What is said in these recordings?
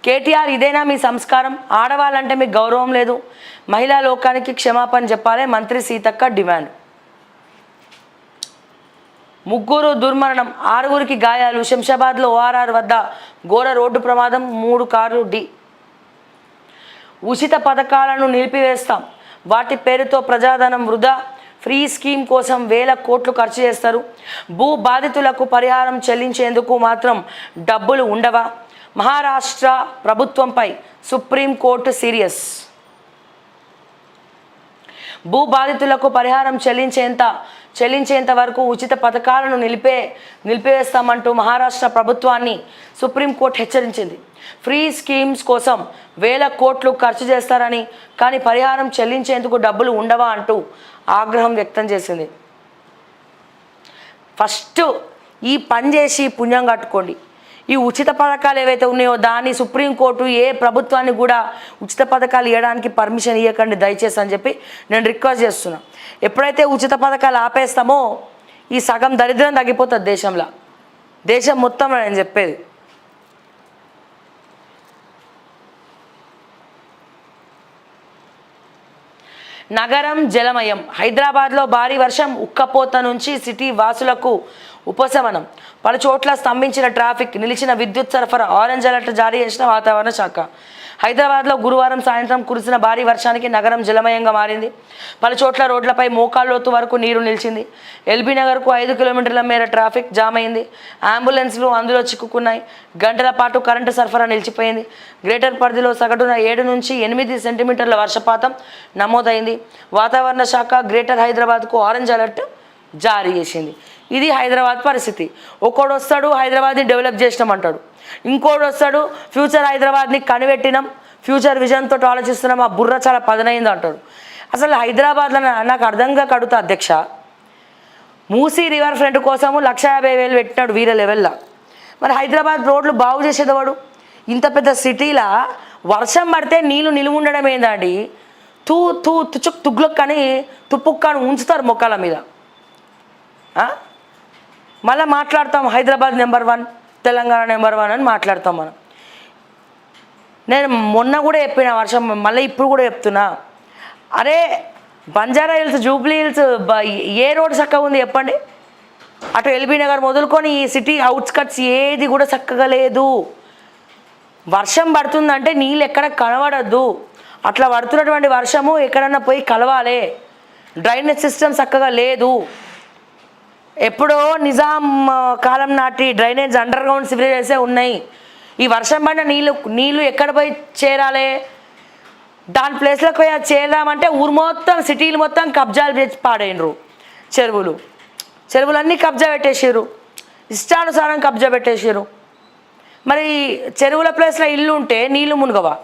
కేటీఆర్ ఇదేనా మీ సంస్కారం? ఆడవాళ్ళంటే మీకు గౌరవం లేదు. మహిళా లోకానికి క్షమాపణ చెప్పాలి మంత్రి సీతక్క డిమాండ్. ముగ్గురు దుర్మరణం, 6గురికి గాయాలు. శంషాబాద్లో ఓఆర్ఆర్ వద్ద ఘోర రోడ్డు ప్రమాదం, 3 కార్లు ఢీ. ఉచిత పథకాలను నిలిపివేస్తాం, వాటి పేరుతో ప్రజాధనం వృధా. ఫ్రీ స్కీమ్ కోసం వేల కోట్లు ఖర్చు చేస్తారు. భూ బాధితులకు పరిహారం చెల్లించేందుకు మాత్రం డబ్బులు ఉండవా? మహారాష్ట్ర ప్రభుత్వంపై సుప్రీంకోర్టు సీరియస్. భూ బాధితులకు పరిహారం చెల్లించేంత వరకు ఉచిత పథకాలను నిలిపివేస్తామంటూ మహారాష్ట్ర ప్రభుత్వాన్ని సుప్రీంకోర్టు హెచ్చరించింది. ఫ్రీ స్కీమ్స్ కోసం వేల కోట్లు ఖర్చు చేస్తారని, కానీ పరిహారం చెల్లించేందుకు డబ్బులు ఉండవా అంటూ ఆగ్రహం వ్యక్తం చేసింది. ఫస్ట్ ఈ పని చేసి పుణ్యం కట్టుకోండి. ఈ ఉచిత పథకాలు ఏవైతే ఉన్నాయో దాన్ని సుప్రీంకోర్టు ఏ ప్రభుత్వాన్ని కూడా ఉచిత పథకాలు ఇవ్వడానికి పర్మిషన్ ఇవ్వకండి దయచేసి అని చెప్పి నేను రిక్వెస్ట్ చేస్తున్నా. ఎప్పుడైతే ఉచిత పథకాలు ఆపేస్తామో ఈ సగం దరిద్రం తగ్గిపోతుంది దేశంలో, దేశం మొత్తంలో నేను చెప్పేది. నగరం జలమయం. హైదరాబాద్లో భారీ వర్షం, ఉక్కపోత నుంచి సిటీ వాసులకు ఉపశమనం. పలు చోట్ల స్తంభించిన ట్రాఫిక్, నిలిచిన విద్యుత్ సరఫరా. ఆరెంజ్ అలర్ట్ జారీ చేసిన వాతావరణ శాఖ. హైదరాబాద్లో గురువారం సాయంత్రం కురిసిన భారీ వర్షానికి నగరం జలమయంగా మారింది. పలు చోట్ల రోడ్లపై మోకాళ్ళలోతు వరకు నీరు నిలిచింది. ఎల్బీ నగర్కు 5 కిలోమీటర్ల మేర ట్రాఫిక్ జామ్ అయింది. అంబులెన్స్లు అందులో చిక్కుకున్నాయి. గంటల పాటు కరెంటు సరఫరా నిలిచిపోయింది. గ్రేటర్ పరిధిలో సగటున 7 నుంచి 8 సెంటీమీటర్ల వర్షపాతం నమోదైంది. వాతావరణ శాఖ గ్రేటర్ హైదరాబాద్కు ఆరెంజ్ అలర్ట్ జారీ చేసింది. ఇది హైదరాబాద్ పరిస్థితి. ఒకడు వస్తాడు హైదరాబాద్ని డెవలప్ చేసినామంటాడు, ఇంకోటి వస్తాడు ఫ్యూచర్ హైదరాబాద్ని కనిపెట్టినాం, ఫ్యూచర్ విజన్ తోటి ఆలోచిస్తున్నాం, ఆ బుర్ర చాలా పదనైంది అంటాడు. అసలు హైదరాబాద్లో నాకు అర్థంగా కడుగుతా అధ్యక్ష, మూసీ రివర్ ఫ్రంట్ కోసము 150,000 పెట్టినాడు వీర లెవెల్లో. మరి హైదరాబాద్ రోడ్లు బాగు చేసేదవాడు? ఇంత పెద్ద సిటీలా వర్షం పడితే నీళ్ళు నిలువ ఉండడం ఏందండి? తుచుక్ తుగ్లక్ కానీ తుప్పుక్కని ఉంచుతారు మొక్కల మీద. మళ్ళీ మాట్లాడతాం హైదరాబాద్ నెంబర్ 1, తెలంగాణ నెంబర్ 1 అని మాట్లాడతాం మనం. నేను మొన్న కూడా చెప్పిన వర్షం, మళ్ళీ ఇప్పుడు కూడా చెప్తున్నా. అరే బంజారా హిల్స్, జూబ్లీ హిల్స్ ఏ రోడ్ చక్కగా ఉంది చెప్పండి? అటు ఎల్బీ నగర్ మొదలుకొని ఈ సిటీ అవుట్స్కట్స్ ఏది కూడా చక్కగా లేదు. వర్షం పడుతుందంటే నీళ్ళు ఎక్కడ కనబడద్దు. అట్లా పడుతున్నటువంటి వర్షము ఎక్కడన్నా పోయి కలవాలి. డ్రైనేజ్ సిస్టమ్ చక్కగా లేదు. ఎప్పుడో నిజాం కాలం నాటి డ్రైనేజ్ అండర్ గ్రౌండ్ సివరేజెసే ఉన్నాయి. ఈ వర్షం పడిన నీళ్ళు ఎక్కడ పోయి చేరాలి? దాని ప్లేస్లోకి పోయి అది చేరామంటే ఊరు మొత్తం, సిటీలు మొత్తం కబ్జాలు చేసి పాడైనరు. చెరువులన్నీ కబ్జా పెట్టేసారు, ఇష్టానుసారం కబ్జా పెట్టేసారు. మరి చెరువుల ప్లేస్లో ఇల్లు ఉంటే నీళ్ళు మునుగవా?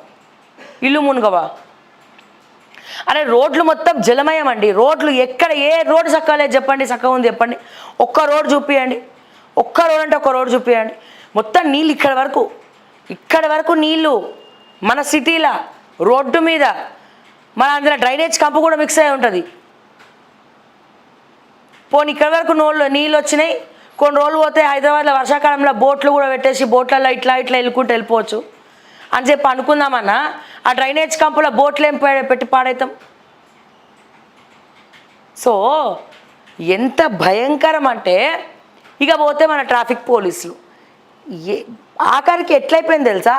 అరే రోడ్లు మొత్తం జలమయం అండి. రోడ్లు ఎక్కడ ఏ రోడ్డు చక్కలేదు చెప్పండి? చక్కగా ఉంది చెప్పండి? ఒక్క రోడ్ చూపియండి, ఒక్క రోడ్ అంటే ఒక్క రోడ్ చూపియండి. మొత్తం నీళ్ళు ఇక్కడ వరకు నీళ్ళు మన సిటీలో రోడ్డు మీద. మన అందులో డ్రైనేజ్ కంపు కూడా మిక్స్ అయి ఉంటుంది. పోనీ ఇక్కడ వరకు నీళ్ళు వచ్చినాయి. కొన్ని రోజులు పోతే హైదరాబాద్లో వర్షాకాలంలో బోట్లు కూడా పెట్టేసి బోట్లలో ఇట్లా వెళ్ళుకుంటూ వెళ్ళిపోవచ్చు అని చెప్పి అనుకుందామన్నా, ఆ డ్రైనేజ్ కంపులో బోట్లు ఏం పెట్టి పాడవుతాం? సో ఎంత భయంకరం అంటే, ఇక పోతే మన ట్రాఫిక్ పోలీసులు ఆఖరికి ఎట్లయిపోయింది తెలుసా?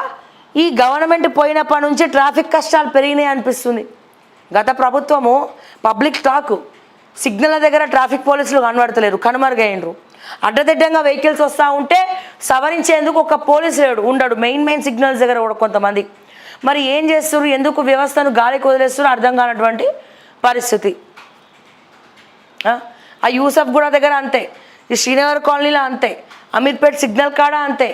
ఈ గవర్నమెంట్ పోయినప్పటి నుంచి ట్రాఫిక్ కష్టాలు పెరిగినాయి అనిపిస్తుంది. గత ప్రభుత్వము పబ్లిక్ టాక్, సిగ్నల్ దగ్గర ట్రాఫిక్ పోలీసులు కనబడతలేరు, కనుమరుగైనరు. అడ్డదిడ్డంగా వెహికల్స్ వస్తూ ఉంటే సవరించేందుకు ఒక పోలీసు ఉండడు మెయిన్ సిగ్నల్స్ దగ్గర కూడా కొంతమంది. మరి ఏం చేస్తున్నారు? ఎందుకు వ్యవస్థను గాలికి వదిలేస్తున్నారు అర్థం కానటువంటి పరిస్థితి. ఆ యూసఫ్ గూడ దగ్గర అంతే, ఈ శ్రీనగర్ కాలనీలో అంతే, అమీర్పేట్ సిగ్నల్ కాడ అంతే.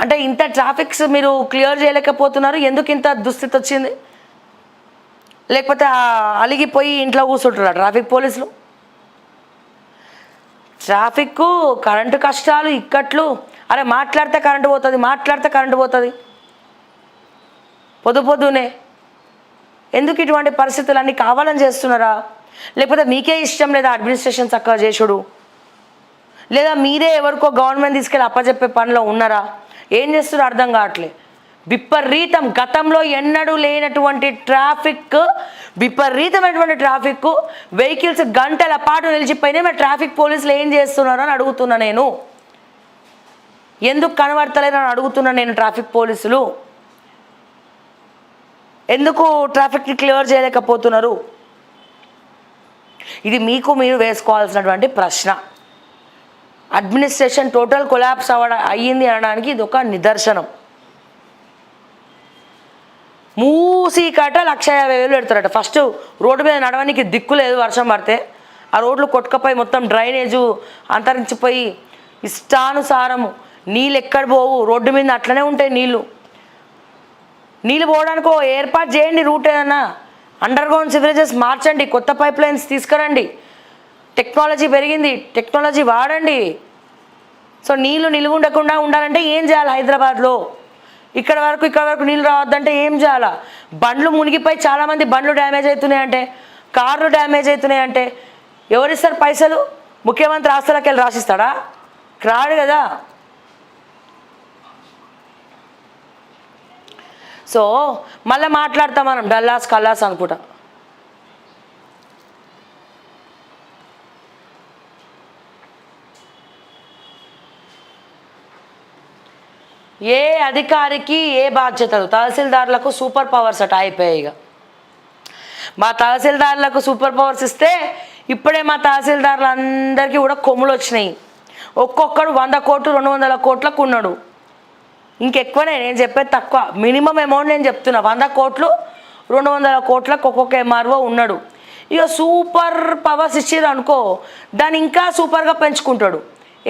అంటే ఇంత ట్రాఫిక్స్ మీరు క్లియర్ చేయలేకపోతున్నారు. ఎందుకు ఇంత దుస్థితి వచ్చింది? లేకపోతే అలిగిపోయి ఇంట్లో కూర్చుంటారా ట్రాఫిక్ పోలీసులు? ట్రాఫిక్, కరెంటు కష్టాలు, ఇక్కట్లు. అరే మాట్లాడితే కరెంటు పోతుంది పొద్దునే. ఎందుకు ఇటువంటి పరిస్థితులు అన్నీ కావాలని చేస్తున్నారా? లేకపోతే మీకే ఇష్టం లేదా అడ్మినిస్ట్రేషన్ చక్కగా చేసుడు? లేదా మీరే ఎవరికో గవర్నమెంట్ తీసుకెళ్ళి అప్పచెప్పే పనిలో ఉన్నారా? ఏం చేస్తున్నారో అర్థం కావట్లే. విపరీతం, గతంలో ఎన్నడూ లేనటువంటి ట్రాఫిక్, విపరీతమైనటువంటి ట్రాఫిక్, వెహికల్స్ గంటల పాటు నిలిచిపోయినాయి. మరి ట్రాఫిక్ పోలీసులు ఏం చేస్తున్నారు అని అడుగుతున్నా నేను. ఎందుకు కనబడతలేరని అడుగుతున్నా నేను. ట్రాఫిక్ పోలీసులు ఎందుకు ట్రాఫిక్ని క్లియర్ చేయలేకపోతున్నారు? ఇది మీకు మీరు వేసుకోవాల్సినటువంటి ప్రశ్న. అడ్మినిస్ట్రేషన్ టోటల్ కొలాప్స్ అయ్యింది అనడానికి ఇది ఒక నిదర్శనం. మూసీకట 150,000 పెడతారట. ఫస్ట్ రోడ్డు మీద నడవడానికి దిక్కు లేదు, వర్షం పడితే ఆ రోడ్లు కొట్టుకపోయి మొత్తం డ్రైనేజు అంతరించిపోయి ఇష్టానుసారము నీళ్ళు ఎక్కడ పోవు, రోడ్డు మీద అట్లనే ఉంటాయి నీళ్ళు పోవడానికి ఏర్పాటు చేయండి. రూట్ ఏదన్నా అండర్ గ్రౌండ్ సివరేజెస్ మార్చండి, కొత్త పైప్ లైన్స్ తీసుకురండి. టెక్నాలజీ పెరిగింది, టెక్నాలజీ వాడండి. సో నీళ్ళు నిలువ ఉండకుండా ఉండాలంటే ఏం చేయాలి? హైదరాబాద్లో ఇక్కడ వరకు నీళ్ళు రావద్దంటే ఏం చేయాలా? బండ్లు మునిగిపోయి చాలామంది బండ్లు డ్యామేజ్ అవుతున్నాయంటే, కార్లు డ్యామేజ్ అవుతున్నాయంటే ఎవరిస్తారు పైసలు? ముఖ్యమంత్రి ఆస్తులకి వెళ్ళి రాసిస్తాడా? రాడు కదా. సో మళ్ళీ మాట్లాడతాం మనం డల్లాస్ కల్లాస్ అనుకుంటా. ఏ అధికారికి ఏ బాధ్యతలు? తహసీల్దార్లకు సూపర్ పవర్స్ అట అయిపోయాయి. ఇక మా తహసీల్దార్లకు సూపర్ పవర్స్ ఇస్తే ఇప్పుడే మా తహసీల్దార్లందరికీ కూడా కొమ్ములు వచ్చినాయి. ఒక్కొక్కడు 100 కోట్లు 200 కోట్లకు ఉన్నాడు. ఇంకెక్కువనే, నేను చెప్పేది తక్కువ. మినిమం అమౌంట్ నేను చెప్తున్నా. 100 కోట్లు 200 కోట్లకు ఒక్కొక్క ఎంఆర్ఓ ఉన్నాడు. ఇక సూపర్ పవర్స్ ఇచ్చారు అనుకో, దాన్ని ఇంకా సూపర్గా పెంచుకుంటాడు.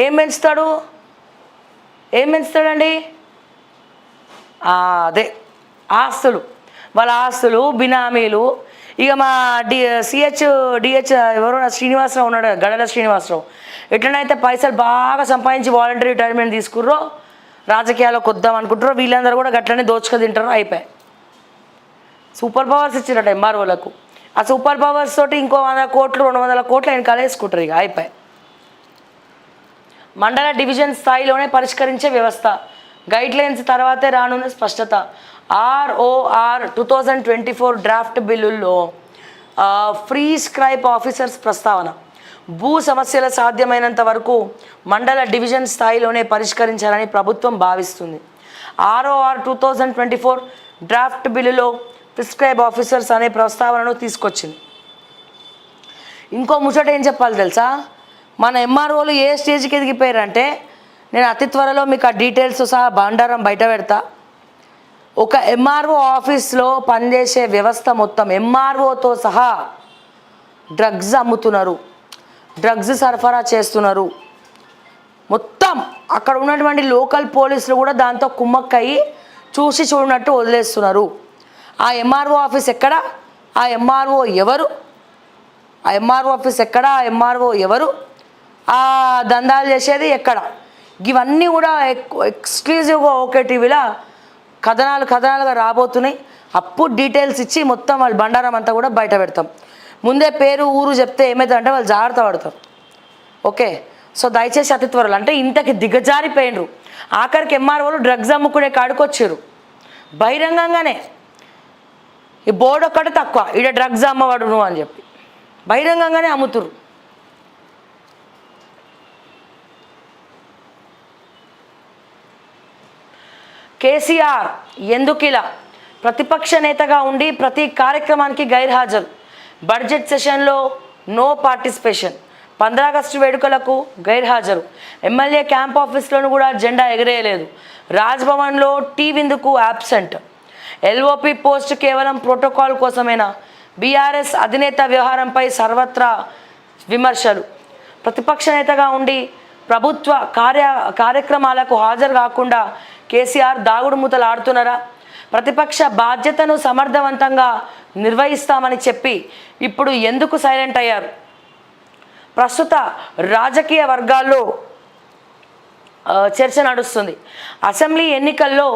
ఏం పెంచుతాడండి? అదే ఆస్తులు, వాళ్ళ ఆస్తులు, బినామీలు. ఇక మా డిహెచ్ ఎవరు శ్రీనివాసరావు ఉన్నాడు, గడల శ్రీనివాసరావు. ఎట్లనైతే పైసలు బాగా సంపాదించి వాలంటరీ రిటైర్మెంట్ తీసుకుర్రో, రాజకీయాల్లోకి వద్దాం అనుకుంటారో, వీళ్ళందరూ కూడా గట్లనే దోచుక తింటారో. అయిపోయాయి. సూపర్ పవర్స్ ఇచ్చినట్టు ఎంఆర్ఓలకు. ఆ సూపర్ పవర్స్ తోటి ఇంకో 100 కోట్లు 200 కోట్లు ఆయన కలిసుకుంటారు. ఇక అయిపోయి. మండల డివిజన్ స్థాయిలోనే పరిష్కరించే వ్యవస్థ, గైడ్లైన్స్ తర్వాతే రానున్న స్పష్టత. ROR 2024 డ్రాఫ్ట్ బిల్లుల్లో ఫ్రీ స్క్రైప్ ఆఫీసర్స్ ప్రస్తావన. భూ సమస్యల సాధ్యమైనంత వరకు మండల డివిజన్ స్థాయిలోనే పరిష్కరించాలని ప్రభుత్వం భావిస్తుంది. ROR 2024 డ్రాఫ్ట్ బిల్లులో ప్రిస్క్రైబ్ ఆఫీసర్స్ అనే ప్రస్తావనను తీసుకొచ్చింది. ఇంకో ముచ్చట ఏం చెప్పాలి తెలుసా? మన ఎంఆర్ఓలు ఏ స్టేజ్కి ఎదిగిపోయారంటే, నేను అతి త్వరలో మీకు ఆ డీటెయిల్స్ సహా బండారం బయట పెడతా. ఒక ఎంఆర్ఓ ఆఫీస్లో పనిచేసే వ్యవస్థ మొత్తం ఎంఆర్ఓతో సహా డ్రగ్స్ అమ్ముతున్నారు, డ్రగ్స్ సరఫరా చేస్తున్నారు. మొత్తం అక్కడ ఉన్నటువంటి లోకల్ పోలీసులు కూడా దాంతో కుమ్మక్కయ్యి చూసి చూడనట్టు వదిలేస్తున్నారు. ఆ ఎంఆర్ఓ ఆఫీస్ ఎక్కడ? ఆ ఎంఆర్ఓ ఎవరు? ఆ ఎంఆర్ఓ ఆఫీస్ ఎక్కడ? ఆ ఎంఆర్ఓ ఎవరు? ఆ దందాలు చేసేది ఎక్కడ? ఇవన్నీ కూడా ఎక్స్క్లూజివ్గా ఓకే టీవీలో కథనాలుగా రాబోతున్నాయి. అప్పుడు డీటెయిల్స్ ఇచ్చి మొత్తం వాళ్ళ బండారం అంతా కూడా బయట పెడతాం. ముందే పేరు ఊరు చెప్తే ఏమవుతుందంటే వాళ్ళు జాగ్రత్త పడతారు. ఓకే, సో దయచేసి అతి త్వరలో, అంటే ఇంతకి దిగజారిపోయినరు. ఆఖరికి ఎంఆర్ఓలు డ్రగ్స్ అమ్ముకునే కాడికి వచ్చారు బహిరంగంగానే. ఈ బోర్డు ఒక్కటి తక్కువ, ఈడ డ్రగ్స్ అమ్మవాడు నువ్వు అని చెప్పి బహిరంగంగానే అమ్ముతురు. కేసీఆర్ ఎందుకు ఇలా? ప్రతిపక్ష నేతగా ఉండి ప్రతి కార్యక్రమానికి గైర్హాజరు. బడ్జెట్ సెషన్లో నో పార్టిసిపేషన్. 15 ఆగస్టు వేడుకలకు గైర్హాజరు. ఎమ్మెల్యే క్యాంప్ ఆఫీస్లోనూ కూడా జెండా ఎగరేయలేదు. రాజ్భవన్లో టీ విందుకు యాబ్సెంట్. LOP పోస్ట్ కేవలం ప్రోటోకాల్ కోసమేనా? బీఆర్ఎస్ అధినేత వ్యవహారంపై సర్వత్రా విమర్శలు. ప్రతిపక్ష నేతగా ఉండి ప్రభుత్వ కార్యక్రమాలకు హాజరు కాకుండా కేసీఆర్ దాగుడు మూతలు ఆడుతున్నారా? ప్రతిపక్ష బాధ్యతను సమర్థవంతంగా నిర్వహిస్తామని చెప్పి ఇప్పుడు ఎందుకు సైలెంట్ అయ్యారు? ప్రస్తుత రాజకీయ వర్గాల్లో చర్చ నడుస్తుంది. అసెంబ్లీ ఎన్నికల్లో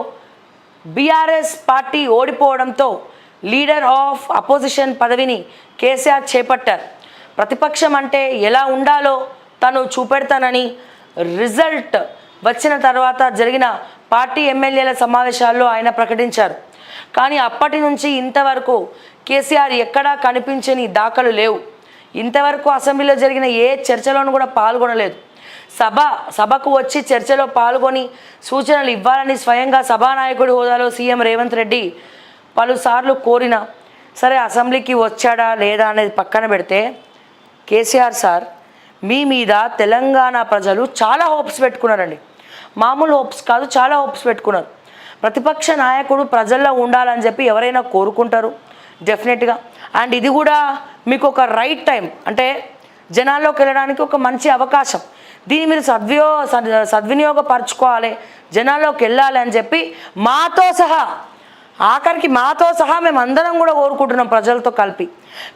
బీఆర్ఎస్ పార్టీ ఓడిపోవడంతో లీడర్ ఆఫ్ అపోజిషన్ పదవిని కేసీఆర్ చేపట్టారు. ప్రతిపక్షం అంటే ఎలా ఉండాలో తను చూపెడతానని రిజల్ట్ వచ్చిన తర్వాత జరిగిన పార్టీ ఎమ్మెల్యేల సమావేశాల్లో ఆయన ప్రకటించారు. కానీ అప్పటి నుంచి ఇంతవరకు కేసీఆర్ ఎక్కడా కనిపించని దాఖలు లేవు. ఇంతవరకు అసెంబ్లీలో జరిగిన ఏ చర్చలోనూ కూడా పాల్గొనలేదు. సభకు వచ్చి చర్చలో పాల్గొని సూచనలు ఇవ్వాలని స్వయంగా సభానాయకుడి హోదాలో సీఎం రేవంత్ రెడ్డి పలుసార్లు కోరినా సరే అసెంబ్లీకి వచ్చాడా లేదా అనేది పక్కన పెడితే కేసీఆర్ సార్ మీ మీద తెలంగాణ ప్రజలు చాలా హోప్స్ పెట్టుకున్నారండి. మామూలు హోప్స్ కాదు, చాలా హోప్స్ పెట్టుకున్నారు. ప్రతిపక్ష నాయకుడు ప్రజల్లో ఉండాలని చెప్పి ఎవరైనా కోరుకుంటారు డెఫినెట్గా. అండ్ ఇది కూడా మీకు ఒక రైట్ టైం, అంటే జనాల్లోకి వెళ్ళడానికి ఒక మంచి అవకాశం. దీన్ని మీరు సద్వినియోగపరచుకోవాలి, జనాల్లోకి వెళ్ళాలి అని చెప్పి మాతో సహా, ఆఖరికి మాతో సహా మేము అందరం కూడా కోరుకుంటున్నాం ప్రజలతో కలిపి.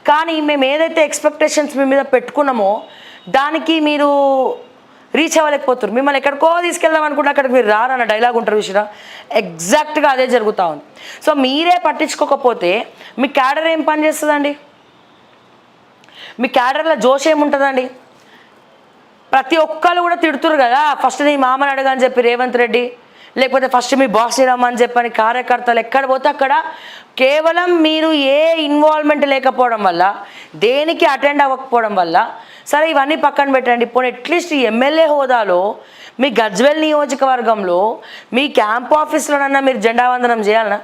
కానీ మేము ఏదైతే ఎక్స్పెక్టేషన్స్ మీ మీద పెట్టుకున్నామో దానికి మీరు రీచ్ అవ్వలేకపోతారు. మిమ్మల్ని ఎక్కడికో తీసుకెళ్దాం అనుకుంటే అక్కడికి మీరు రారన్న డైలాగ్ ఉంటారు చూసిరా, ఎగ్జాక్ట్గా అదే జరుగుతూ ఉంది. సో మీరే పట్టించుకోకపోతే మీ క్యాడర్ ఏం పని చేస్తుందండి? మీ క్యాడర్లో జోష్ ఏముంటుందండి? ప్రతి ఒక్కరు కూడా తిడుతురు కదా, ఫస్ట్ నీ మామని అడగని చెప్పి రేవంత్ రెడ్డి, లేకపోతే ఫస్ట్ మీ బాస్ని రమ్మని చెప్పని కార్యకర్తలు ఎక్కడ పోతే అక్కడ కేవలం మీరు ఏ ఇన్వాల్వ్మెంట్ లేకపోవడం వల్ల, దేనికి అటెండ్ అవ్వకపోవడం వల్ల, సరే ఇవన్నీ పక్కన పెట్టండి, పోనీ అట్లీస్ట్ ఈ ఎమ్మెల్యే హోదాలో మీ గజ్వెల్ నియోజకవర్గంలో మీ క్యాంప్ ఆఫీస్లోనన్నా మీరు జెండా వందనం చేయాలన్నా?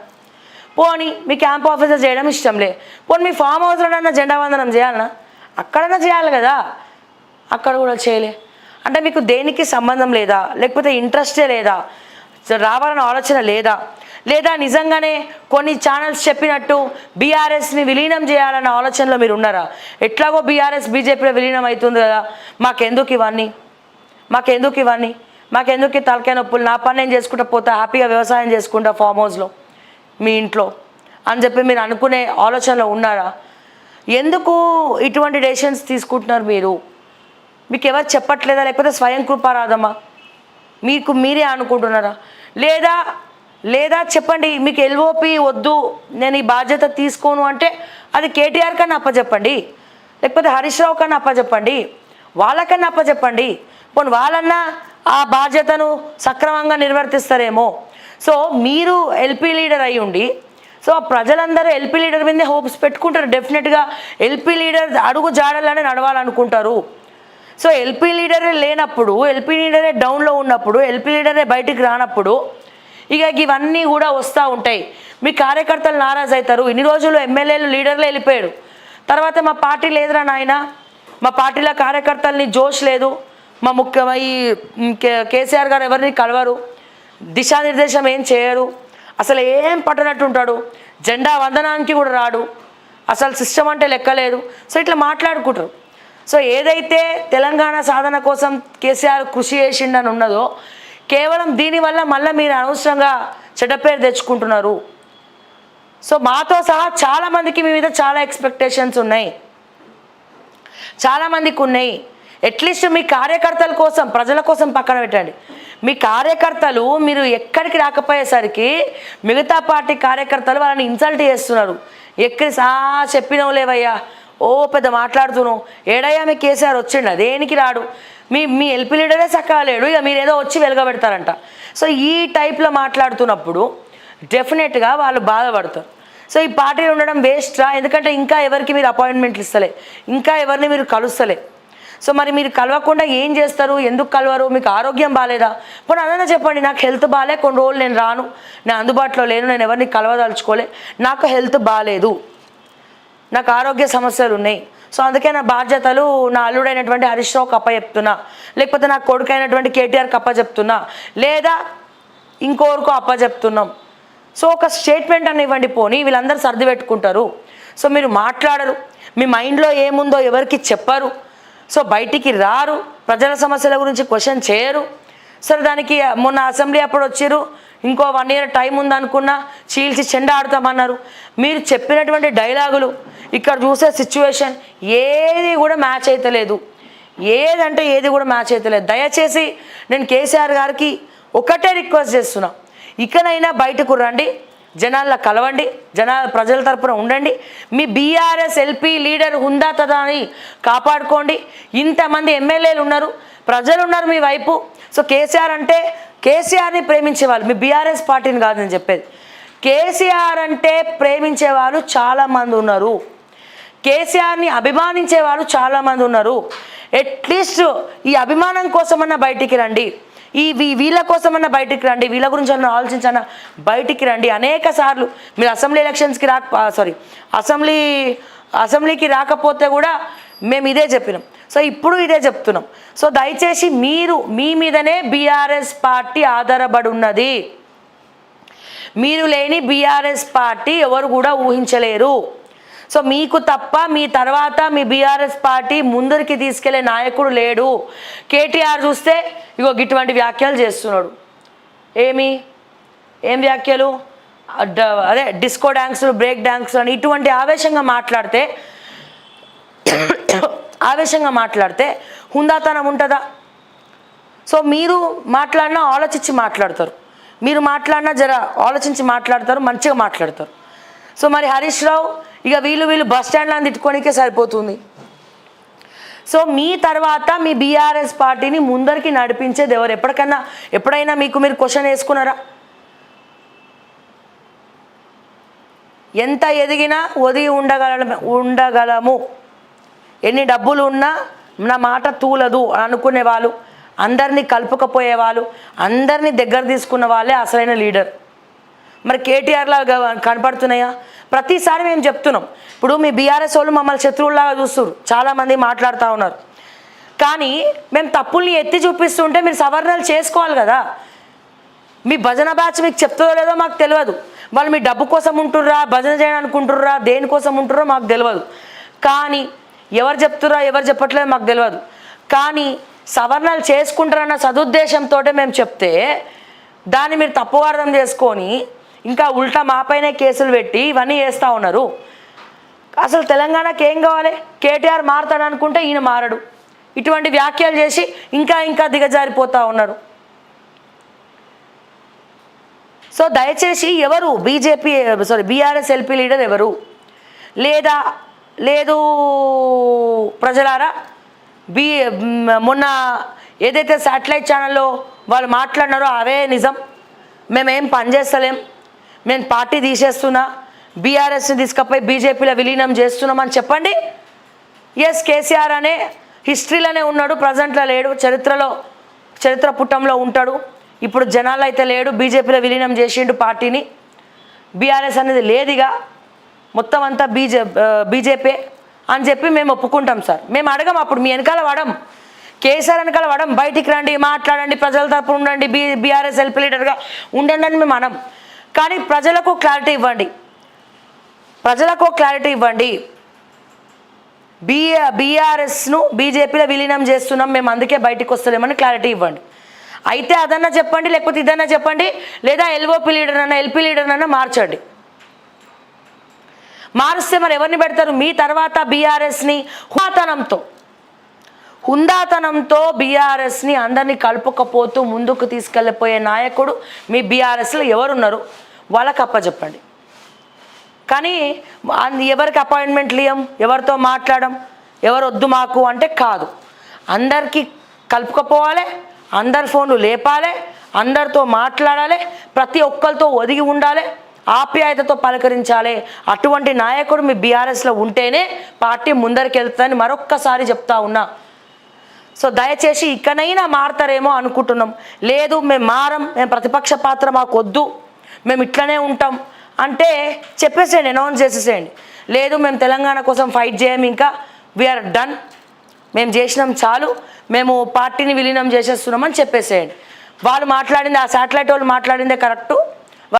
పోనీ మీ క్యాంప్ ఆఫీసర్ చేయడం ఇష్టంలే, పోనీ మీ ఫామ్ హౌస్లోనన్నా జెండా వందనం చేయాలన్నా? అక్కడన్నా చేయాలి కదా, అక్కడ కూడా చేయలే. అంటే మీకు దేనికి సంబంధం లేదా, లేకపోతే ఇంట్రెస్టే లేదా, రావాలన్న ఆలోచన లేదా, లేదా నిజంగానే కొన్ని ఛానల్స్ చెప్పినట్టు బీఆర్ఎస్ని విలీనం చేయాలన్న ఆలోచనలో మీరు ఉన్నారా? ఎట్లాగో బీఆర్ఎస్ బీజేపీలో విలీనం అవుతుంది కదా, మాకెందుకు ఇవన్నీ, మాకెందుకు తలకాయ నొప్పులు, నా పని నేను చేసుకుంటా పోతా, హ్యాపీగా వ్యవసాయం చేసుకుంటా ఫామ్ హౌస్లో మీ ఇంట్లో అని చెప్పి మీరు అనుకునే ఆలోచనలో ఉన్నారా? ఎందుకు ఇటువంటి డెసిషన్స్ తీసుకుంటున్నారు మీరు? మీకు ఎవరు చెప్పట్లేదా, లేకపోతే స్వయం కృపారాధమా, మీకు మీరే అనుకుంటున్నారా? లేదా చెప్పండి, మీకు ఎల్ఓపి వద్దు, నేను ఈ బాధ్యత తీసుకోను అంటే అది కేటీఆర్ కన్నా అప్పచెప్పండి, లేకపోతే హరీష్ రావు కన్నా అప్పచెప్పండి, వాళ్ళకన్నా అప్పచెప్పండి. పోనీ వాళ్ళన్నా ఆ బాధ్యతను సక్రమంగా నిర్వర్తిస్తారేమో. సో మీరు ఎల్పీ లీడర్ అయి ఉండి, సో ప్రజలందరూ ఎల్పీ లీడర్ మీదే హోప్స్ పెట్టుకుంటారు. డెఫినెట్గా ఎల్పీ లీడర్ అడుగు జాడలానే నడవాలనుకుంటారు. సో ఎల్పీ లీడరే లేనప్పుడు, ఎల్పీ లీడరే డౌన్లో ఉన్నప్పుడు, ఎల్పీ లీడరే బయటికి రానప్పుడు ఇక ఇవన్నీ కూడా వస్తూ ఉంటాయి. మీ కార్యకర్తలు నారాజు అవుతారు. ఇన్ని రోజులు ఎమ్మెల్యేలు లీడర్లే వెళ్ళిపోయాడు, తర్వాత మా పార్టీ లేదురా నాయన, మా పార్టీలో కార్యకర్తలని జోష్ లేదు, మా ఈ కేసీఆర్ గారు ఎవరిని కలవరు, దిశానిర్దేశం ఏం చేయరు, అసలు ఏం పట్టనట్టు ఉంటాడు, జెండా వందనానికి కూడా రాడు, అసలు సిస్టమ్ అంటే లెక్కలేదు. సో ఇట్లా మాట్లాడుకుంటారు. సో ఏదైతే తెలంగాణ సాధన కోసం కేసీఆర్ కృషి చేసిండని ఉన్నదో, కేవలం దీనివల్ల మళ్ళీ మీరు అనవసరంగా చెడ్డ పేరు తెచ్చుకుంటున్నారు. సో మాతో సహా చాలామందికి మీ మీద చాలా ఎక్స్పెక్టేషన్స్ ఉన్నాయి, చాలామందికి ఉన్నాయి. అట్లీస్ట్ మీ కార్యకర్తల కోసం, ప్రజల కోసం పక్కన పెట్టండి, మీ కార్యకర్తలు మీరు ఎక్కడికి రాకపోయేసరికి మిగతా పార్టీ కార్యకర్తలు వాళ్ళని ఇన్సల్ట్ చేస్తున్నారు. ఎక్కడి చెప్పినవు లేవయ్యా, ఓ పెద్ద మాట్లాడుతున్నావు, ఏడయ్యా మీ కేసీఆర్ వచ్చిండ, దేనికి రాడు, మీ ఎల్పీ లీడరే చక్కగా లేడు, ఇక మీరు ఏదో వచ్చి వెలగబెడతారంట. సో ఈ టైప్లో మాట్లాడుతున్నప్పుడు డెఫినెట్గా వాళ్ళు బాధపడతారు. సో ఈ పార్టీలో ఉండడం వేస్ట్రా, ఎందుకంటే ఇంకా ఎవరికి మీరు అపాయింట్మెంట్లు ఇస్తలే, ఇంకా ఎవరిని మీరు కలుస్తలే. సో మరి మీరు కలవకుండా ఏం చేస్తారు, ఎందుకు కలవరు, మీకు ఆరోగ్యం బాగాలేదా, పోనీ అదన్నా చెప్పండి, నాకు హెల్త్ బాగాలే, కొన్ని రోజులు నేను రాను, నేను అందుబాటులో లేను, నేను ఎవరిని కలవదలుచుకోలే, నాకు హెల్త్ బాగాలేదు, నాకు ఆరోగ్య సమస్యలు ఉన్నాయి, సో అందుకే నా బాధ్యతలు నా అల్లుడైనటువంటి హరీష్ రావుకి అప్పచెప్తున్నా, లేకపోతే నా కొడుకైనటువంటి కేటీఆర్కి అప్పచెప్తున్నా, లేదా ఇంకోరికో అప్పచెప్తున్నాం. సో ఒక స్టేట్మెంట్ అని ఇవ్వండి, పోనీ వీళ్ళందరూ సర్ది పెట్టుకుంటారు. సో మీరు మాట్లాడరు, మీ మైండ్లో ఏముందో ఎవరికి చెప్పరు, సో బయటికి రారు, ప్రజల సమస్యల గురించి క్వశ్చన్ చేయరు. సరే దానికి మొన్న అసెంబ్లీ అప్పుడు వచ్చారు, ఇంకో 1 year టైం ఉందనుకున్నా చీల్చి చెండ ఆడతామన్నారు. మీరు చెప్పినటువంటి డైలాగులు, ఇక్కడ చూసే సిచ్యువేషన్ ఏది కూడా మ్యాచ్ అవుతలేదు, ఏదంటే ఏది కూడా మ్యాచ్ అవుతలేదు. దయచేసి నేను కేసీఆర్ గారికి ఒకటే రిక్వెస్ట్ చేస్తున్నా, ఇకనైనా బయటకు రండి, జనాల్లో కలవండి, ప్రజల తరపున ఉండండి, మీ బీఆర్ఎస్ ఎల్పీ లీడర్ హుందాతనాన్ని కాపాడుకోండి. ఇంతమంది ఎమ్మెల్యేలు ఉన్నారు, ప్రజలు ఉన్నారు మీ వైపు. సో కేసీఆర్ అంటే కేసీఆర్ని ప్రేమించేవాళ్ళు, మీ బీఆర్ఎస్ పార్టీని కాదు నేను చెప్పేది. కేసీఆర్ అంటే ప్రేమించే వాళ్ళు చాలామంది ఉన్నారు, కేసీఆర్ని అభిమానించే వాళ్ళు చాలామంది ఉన్నారు. అట్లీస్ట్ ఈ అభిమానం కోసమన్నా బయటికి రండి, వీళ్ళ కోసమన్నా బయటికి రండి, వీళ్ళ గురించి అన్న ఆలోచించన్నా బయటికి రండి. అనేక సార్లు మీరు అసెంబ్లీ ఎలక్షన్స్కి అసెంబ్లీకి రాకపోతే కూడా మేము ఇదే చెప్పినాం. సో ఇప్పుడు ఇదే చెప్తున్నాం. సో దయచేసి మీ మీదనే బీఆర్ఎస్ పార్టీ ఆధారపడి ఉన్నది. మీరు లేని బీఆర్ఎస్ పార్టీ ఎవరు కూడా ఊహించలేరు. సో మీకు తప్ప మీ తర్వాత మీ బీఆర్ఎస్ పార్టీ ముందరికి తీసుకెళ్లే నాయకుడు లేడు. కేటీఆర్ చూస్తే ఇగో ఇటువంటి వ్యాఖ్యలు చేస్తున్నాడు. ఏం వ్యాఖ్యలు? అదే డిస్కో డ్యాన్సులు, బ్రేక్ డ్యాన్సులు అని ఇటువంటి ఆవేశంగా మాట్లాడితే హుందాతనం ఉంటుందా? సో మీరు మాట్లాడినా ఆలోచించి మాట్లాడతారు, మీరు మాట్లాడినా జర ఆలోచించి మాట్లాడతారు, మంచిగా మాట్లాడతారు. సో మరి హరీష్ రావు ఇక వీళ్ళు బస్ స్టాండ్లో తిట్టుకోనికే సరిపోతుంది. సో మీ తర్వాత మీ బీఆర్ఎస్ పార్టీని ముందరికి నడిపించేది ఎవరు? ఎప్పుడైనా మీరు క్వశ్చన్ వేసుకున్నారా? ఎంత ఎదిగినా ఒదిగి ఉండగలము, ఎన్ని డబ్బులు ఉన్నా నా మాట తూలదు అనుకునే వాళ్ళు, అందరినీ కలుపుకపోయేవాళ్ళు, అందరినీ దగ్గర తీసుకున్న వాళ్ళే అసలైన లీడర్. మరి కేటీఆర్లాగా కనపడుతున్నాయా? ప్రతిసారి మేము చెప్తున్నాం. ఇప్పుడు మీ బీఆర్ఎస్ వాళ్ళు మమ్మల్ని శత్రువులాగా చూస్తారు, చాలామంది మాట్లాడుతూ ఉన్నారు. కానీ మేము తప్పుల్ని ఎత్తి చూపిస్తుంటే మీరు సవరణలు చేసుకోవాలి కదా. మీ భజన బ్యాచ్ మీకు చెప్తుందో లేదో మాకు తెలియదు. వాళ్ళు మీ డబ్బు కోసం ఉంటుర్రా, భజన చేయడానికి అనుకుంటుర్రా, దేనికోసం ఉంటుర్రో మాకు తెలియదు. కానీ ఎవరు చెప్తుర్రా ఎవరు చెప్పట్లేదు మాకు తెలియదు. కానీ సవరణలు చేసుకుంటారన్న సదుద్దేశంతో మేము చెప్తే దాన్ని మీరు తప్పుగా అర్థం చేసుకొని ఇంకా ఉల్టా మాపైనే కేసులు పెట్టి ఇవన్నీ చేస్తూ ఉన్నారు. అసలు తెలంగాణకి ఏం కావాలి? కేటీఆర్ మారుతాడు అనుకుంటే ఈయన మారడు. ఇటువంటి వ్యాఖ్యలు చేసి ఇంకా దిగజారిపోతూ ఉన్నారు. సో దయచేసి ఎవరు బీఆర్ఎస్ ఎల్పీ లీడర్ ఎవరు? లేదు ప్రజలారా, మొన్న ఏదైతే శాటిలైట్ ఛానల్లో వాళ్ళు మాట్లాడినారో అవే నిజం. మేమేం పనిచేస్తలేం, మేము పార్టీ తీసేస్తున్నా, బీఆర్ఎస్ని తీసుకపోయి బీజేపీలో విలీనం చేస్తున్నామని చెప్పండి. ఎస్, కేసీఆర్ అనే హిస్టరీలోనే ఉన్నాడు, ప్రజెంట్లో లేడు, చరిత్ర పుటంలో ఉంటాడు. ఇప్పుడు జనాలు అయితే లేడు, బీజేపీలో విలీనం చేసిండు పార్టీని. బీఆర్ఎస్ అనేది లేదుగా, మొత్తం అంతా బీజేపీ అని చెప్పి మేము ఒప్పుకుంటాం సార్. మేము అడగం, అప్పుడు మీ వెనకాల వాడం, కేసీఆర్ వెనకాల వాడం, బయటికి రండి, మాట్లాడండి, ప్రజల తరపున ఉండండి, బీఆర్ఎస్ ఎల్పీ లీడర్గా ఉండండి అని మేము అనం. కానీ ప్రజలకు క్లారిటీ ఇవ్వండి. బీఆర్ఎస్ను బీజేపీలో విలీనం చేస్తున్నాం, మేము అందుకే బయటికి వస్తలేమని క్లారిటీ ఇవ్వండి. అయితే అదన్నా చెప్పండి, లేకపోతే ఇదన్నా చెప్పండి, లేదా ఎల్ఓపీ లీడర్ అన్నా ఎల్పీ లీడర్ అన్నా మార్చండి. మారుస్తే మరి ఎవరిని పెడతారు? మీ తర్వాత బీఆర్ఎస్ని హుందాతనంతో బీఆర్ఎస్ని అందరినీ కలుపుకపోతూ ముందుకు తీసుకెళ్ళిపోయే నాయకుడు మీ బీఆర్ఎస్లో ఎవరున్నారు వాళ్ళకి అప్పచెప్పండి. కానీ ఎవరికి అపాయింట్మెంట్లు ఇవ్వం, ఎవరితో మాట్లాడడం, ఎవరు వద్దు మాకు అంటే కాదు. అందరికీ కలుపుకపోవాలి, అందరి ఫోన్లు లేపాలి, అందరితో మాట్లాడాలి, ప్రతి ఒక్కరితో ఒదిగి ఉండాలి, ఆప్యాయతతో పలకరించాలి. అటువంటి నాయకుడు మీ బీఆర్ఎస్లో ఉంటేనే పార్టీ ముందరికి వెళ్తుందని మరొక్కసారి చెప్తా ఉన్నా. సో దయచేసి ఇకనైనా మారతారేమో అనుకుంటున్నాం. లేదు మేము మారం, మేము ప్రతిపక్ష పాత్ర మాకు వద్దు, మేము ఇట్లనే ఉంటాం అంటే చెప్పేసేయండి, అనౌన్స్ చేసేసేయండి. లేదు మేము తెలంగాణ కోసం ఫైట్ చేయం, ఇంకా వీఆర్ డన్, మేము చేసినాం చాలు, మేము పార్టీని విలీనం చేసేస్తున్నామని చెప్పేసేయండి. వాళ్ళు మాట్లాడింది, ఆ శాటిలైట్ వాళ్ళు మాట్లాడిందే కరెక్టు.